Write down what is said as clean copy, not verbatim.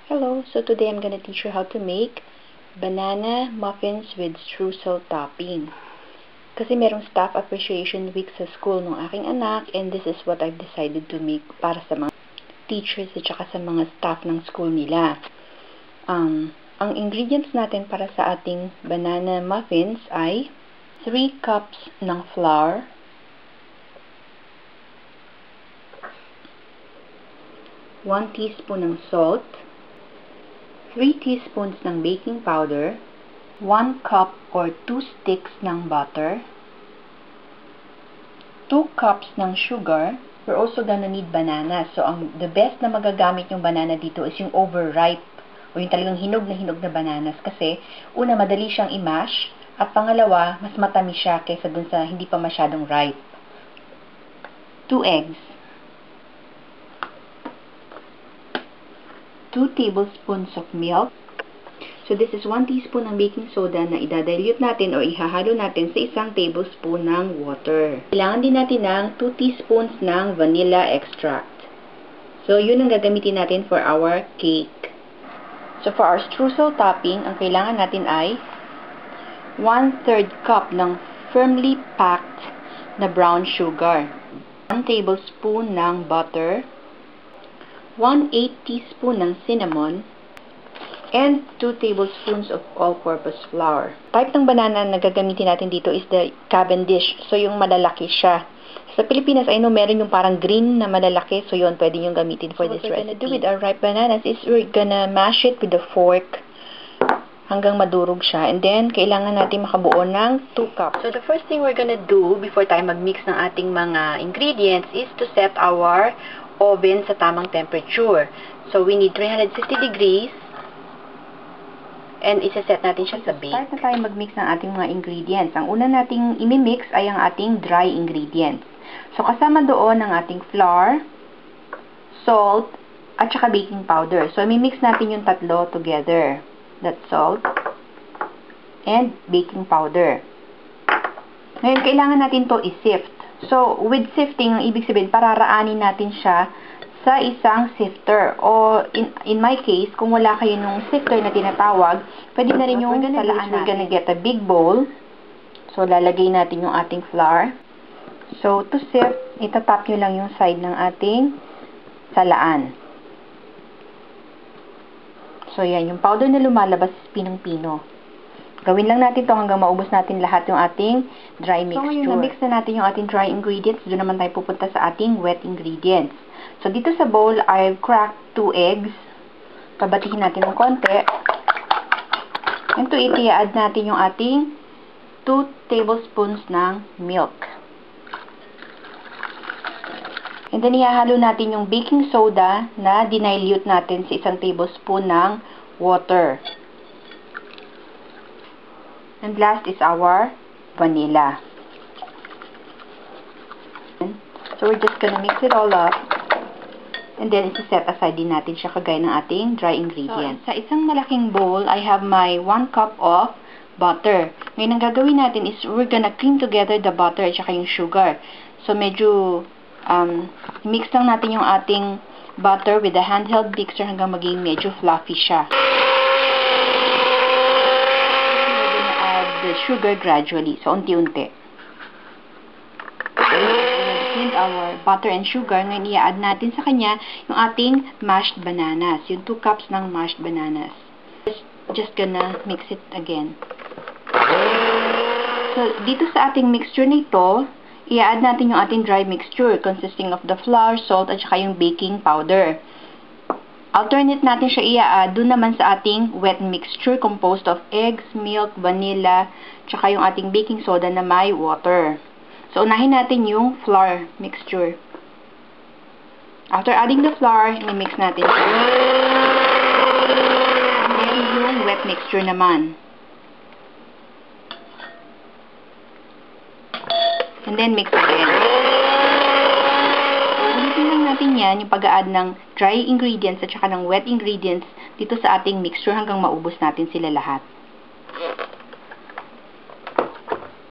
Hello, so today I'm gonna teach you how to make banana muffins with streusel topping. Kasi merong staff appreciation week sa school ng aking anak, and this is what I've decided to make para sa mga teachers at saka sa mga staff ng school nila. Ang ingredients natin para sa ating banana muffins ay 3 cups ng flour, 1 teaspoon ng salt, 3 teaspoons ng baking powder, 1 cup or 2 sticks ng butter, 2 cups ng sugar. We're also gonna need banana. So, the best na magagamit yung banana dito is yung overripe o yung talagang hinog na bananas kasi una, madali siyang i-mash at pangalawa, mas matamis siya kaysa dun sa hindi pa masyadong ripe. 2 eggs, 2 tablespoons of milk. So, this is 1 teaspoon ng baking soda na idadilute natin o ihahalo natin sa 1 tablespoon ng water. Kailangan din natin ng 2 teaspoons ng vanilla extract. So, yun ang gagamitin natin for our cake. So, for our streusel topping, ang kailangan natin ay 1/3 cup ng firmly packed na brown sugar, 1 tablespoon ng butter, 1/8 teaspoon ng cinnamon, and 2 tablespoons of all-purpose flour. Type ng banana na gagamitin natin dito is the Cavendish. So, yung malalaki siya. Sa Pilipinas, I know meron yung parang green na malalaki. So, yun, pwede yung gamitin for this recipe. What we're gonna do with our ripe bananas is we're gonna mash it with a fork hanggang madurog siya. And then, kailangan natin makabuo ng 2 cups. So, the first thing we're gonna do before tayo mag-mix ng ating mga ingredients is to set our oven sa tamang temperature. So, we need 350 degrees. And isa-set natin siya sa bake. Start na tayo mag-mix ng ating mga ingredients. Ang una nating imi-mix ay ang ating dry ingredients. So, kasama doon ang ating flour, salt, at saka baking powder. So, imi-mix natin yung tatlo together. That's salt and baking powder. Ngayon, kailangan natin to i-sift. So, with sifting, ang ibig sabihin, pararaanin natin siya sa isang sifter. O, in my case, kung wala kayo nung sifter na tinatawag, pwede na rin yung salaan natin. We're gonna get a big bowl. So, lalagay natin yung ating flour. So, to sift, itatap nyo lang yung side ng ating salaan. So, yan. Yung powder na lumalabas is pinong-pino. Gawin lang natin to hanggang maubos natin lahat yung ating dry mixture. So, ngayon na-mix na natin yung ating dry ingredients, doon naman tayo pupunta sa ating wet ingredients. So, dito sa bowl, I've cracked 2 eggs. Pabatihin natin ng konti. And to it, i-add natin yung ating 2 tablespoons ng milk. And then, ihahalo natin yung baking soda na dinilute natin sa 1 tablespoon ng water. And last is our vanilla. So, we're just gonna mix it all up. And then, isa-set aside din natin siya kagaya ng ating dry ingredients. So, sa isang malaking bowl, I have my 1 cup of butter. Ngayon, ang gagawin natin is we're gonna cream together the butter at saka yung sugar. So, medyo mix lang natin yung ating butter with a handheld mixer hanggang maging medyo fluffy siya. We're gonna add the sugar gradually. So, unti-unti. Our butter and sugar, ngayon i-add natin sa kanya yung ating mashed bananas, yung 2 cups ng mashed bananas. Just gonna mix it again. So, dito sa ating mixture nito, i-add natin yung ating dry mixture consisting of the flour, salt, at saka yung baking powder. Alternate natin siya i-add dun naman sa ating wet mixture composed of eggs, milk, vanilla, tsaka yung ating baking soda na may water. So, unahin natin yung flour mixture. After adding the flour, i-mix natin siya. And then, yung wet mixture naman. And then, mix again. So, ulitin lang natin yan, yung pag-a-add ng dry ingredients at saka ng wet ingredients dito sa ating mixture hanggang maubos natin sila lahat.